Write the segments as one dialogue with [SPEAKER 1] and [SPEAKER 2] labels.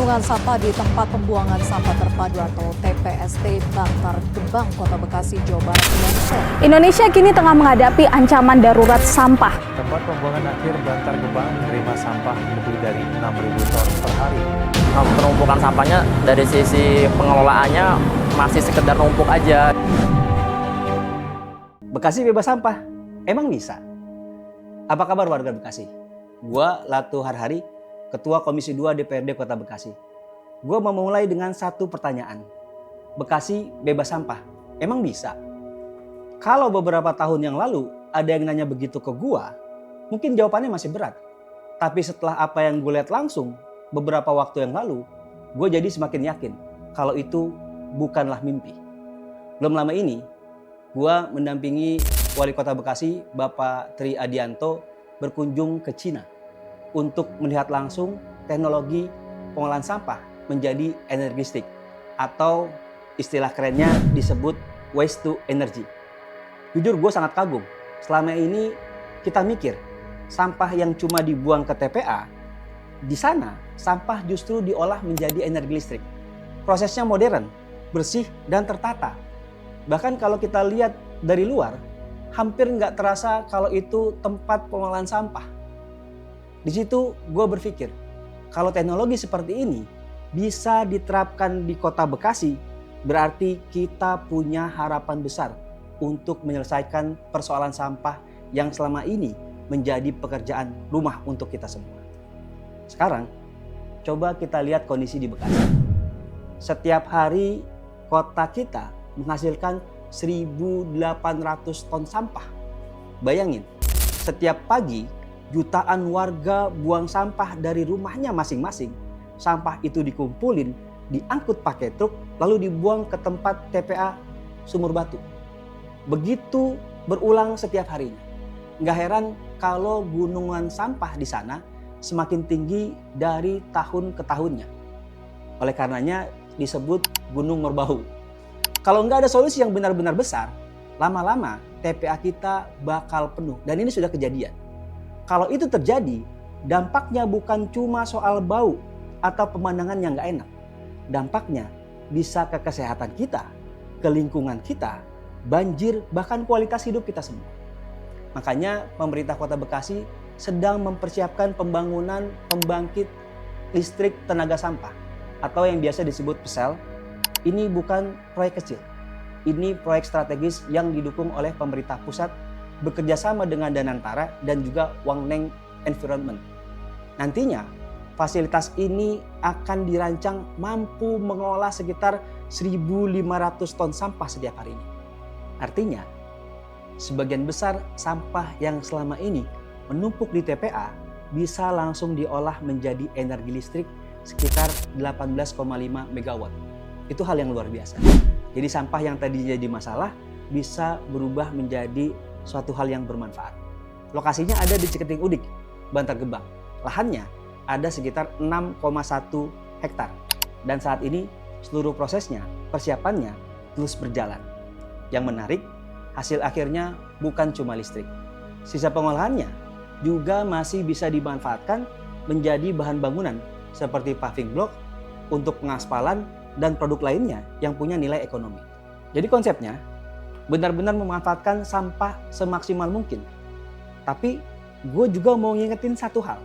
[SPEAKER 1] Gunungan sampah di tempat pembuangan sampah terpadu atau TPST Bantar Gebang, Kota Bekasi, Jawa Barat longsor.
[SPEAKER 2] Indonesia kini tengah menghadapi ancaman darurat sampah.
[SPEAKER 3] Tempat pembuangan akhir Bantar Gebang menerima sampah lebih dari 6.000 ton per hari.
[SPEAKER 4] Penumpukan sampahnya dari sisi pengelolaannya masih sekedar numpuk aja.
[SPEAKER 5] Bekasi bebas sampah, emang bisa? Apa kabar warga Bekasi? Gua Latu Harhari, Ketua Komisi 2 DPRD Kota Bekasi. Gua mau memulai dengan satu pertanyaan. Bekasi bebas sampah, emang bisa? Kalau beberapa tahun yang lalu ada yang nanya begitu ke gua, mungkin jawabannya masih berat. Tapi setelah apa yang gue lihat langsung beberapa waktu yang lalu, gue jadi semakin yakin kalau itu bukanlah mimpi. Belum lama ini, gue mendampingi Wali Kota Bekasi, Bapak Tri Adianto, berkunjung ke Cina untuk melihat langsung teknologi pengolahan sampah menjadi energi listrik atau istilah kerennya disebut waste to energy. Jujur gue sangat kagum. Selama ini kita mikir sampah yang cuma dibuang ke TPA, di sana sampah justru diolah menjadi energi listrik. Prosesnya modern, bersih dan tertata. Bahkan kalau kita lihat dari luar, hampir nggak terasa kalau itu tempat pengolahan sampah. Di situ gue berpikir, kalau teknologi seperti ini bisa diterapkan di Kota Bekasi, berarti kita punya harapan besar untuk menyelesaikan persoalan sampah yang selama ini menjadi pekerjaan rumah untuk kita semua. Sekarang, coba kita lihat kondisi di Bekasi. Setiap hari kota kita menghasilkan 1.800 ton sampah. Bayangin, setiap pagi jutaan warga buang sampah dari rumahnya masing-masing. Sampah itu dikumpulin, diangkut pakai truk, lalu dibuang ke tempat TPA Sumur Batu. Begitu berulang setiap harinya. Nggak heran kalau gunungan sampah di sana semakin tinggi dari tahun ke tahunnya. Oleh karenanya disebut Gunung Merbahu. Kalau nggak ada solusi yang benar-benar besar, lama-lama TPA kita bakal penuh. Dan ini sudah kejadian. Kalau itu terjadi, dampaknya bukan cuma soal bau atau pemandangan yang nggak enak. Dampaknya bisa ke kesehatan kita, ke lingkungan kita, banjir, bahkan kualitas hidup kita semua. Makanya pemerintah Kota Bekasi sedang mempersiapkan pembangunan pembangkit listrik tenaga sampah atau yang biasa disebut PESEL. Ini bukan proyek kecil. Ini proyek strategis yang didukung oleh pemerintah pusat bekerjasama dengan Danantara dan juga Wangneng Environment. Nantinya fasilitas ini akan dirancang mampu mengolah sekitar 1.500 ton sampah setiap harinya. Artinya, sebagian besar sampah yang selama ini menumpuk di TPA bisa langsung diolah menjadi energi listrik sekitar 18,5 megawatt. Itu hal yang luar biasa. Jadi sampah yang tadinya jadi masalah bisa berubah menjadi suatu hal yang bermanfaat. Lokasinya ada di Ciketing Udik, Bantar Gebang. Lahannya ada sekitar 6,1 hektar. Dan saat ini seluruh prosesnya, persiapannya terus berjalan. Yang menarik, hasil akhirnya bukan cuma listrik. Sisa pengolahannya juga masih bisa dimanfaatkan menjadi bahan bangunan seperti paving block untuk pengaspalan dan produk lainnya yang punya nilai ekonomi. Jadi konsepnya benar-benar memanfaatkan sampah semaksimal mungkin. Tapi gue juga mau ngingetin satu hal.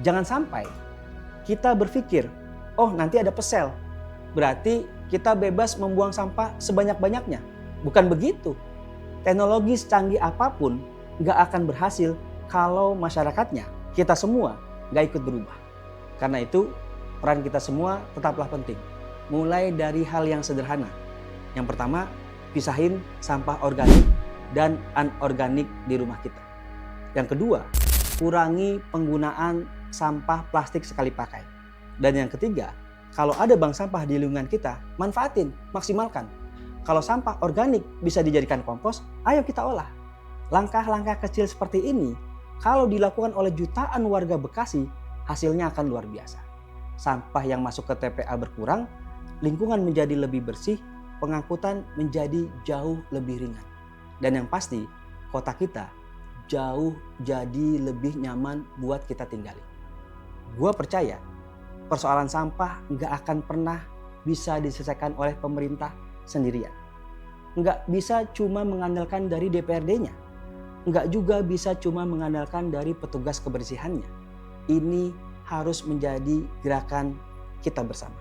[SPEAKER 5] Jangan sampai kita berpikir, oh nanti ada PESEL, berarti kita bebas membuang sampah sebanyak-banyaknya. Bukan begitu. Teknologi secanggih apapun gak akan berhasil kalau masyarakatnya, kita semua gak ikut berubah. Karena itu peran kita semua tetaplah penting. Mulai dari hal yang sederhana. Yang pertama, pisahin sampah organik dan anorganik di rumah kita. Yang kedua, kurangi penggunaan sampah plastik sekali pakai. Dan yang ketiga, kalau ada bank sampah di lingkungan kita, manfaatin, maksimalkan. Kalau sampah organik bisa dijadikan kompos, ayo kita olah. Langkah-langkah kecil seperti ini, kalau dilakukan oleh jutaan warga Bekasi, hasilnya akan luar biasa. Sampah yang masuk ke TPA berkurang, lingkungan menjadi lebih bersih, pengangkutan menjadi jauh lebih ringan. Dan yang pasti, kota kita jauh jadi lebih nyaman buat kita tinggali. Gua percaya persoalan sampah nggak akan pernah bisa diselesaikan oleh pemerintah sendirian. Nggak bisa cuma mengandalkan dari DPRD-nya. Nggak juga bisa cuma mengandalkan dari petugas kebersihannya. Ini harus menjadi gerakan kita bersama.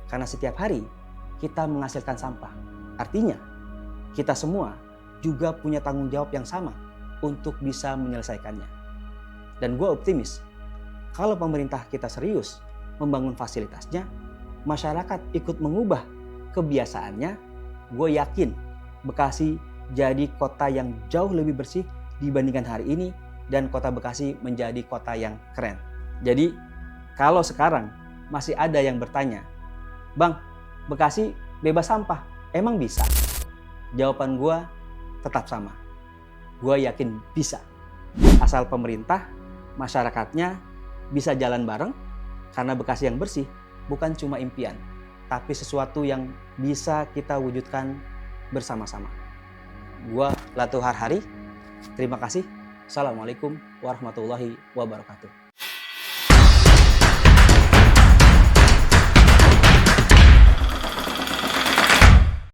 [SPEAKER 5] Karena setiap hari kita menghasilkan sampah. Artinya kita semua juga punya tanggung jawab yang sama untuk bisa menyelesaikannya. Dan gue optimis kalau pemerintah kita serius membangun fasilitasnya, masyarakat ikut mengubah kebiasaannya, gue yakin Bekasi jadi kota yang jauh lebih bersih dibandingkan hari ini dan kota Bekasi menjadi kota yang keren. Jadi kalau sekarang masih ada yang bertanya, Bang, Bekasi bebas sampah, emang bisa? Jawaban gue tetap sama. Gue yakin bisa. Asal pemerintah, masyarakatnya bisa jalan bareng, karena Bekasi yang bersih bukan cuma impian, tapi sesuatu yang bisa kita wujudkan bersama-sama. Gua Latuh Harhari, terima kasih. Assalamualaikum warahmatullahi wabarakatuh.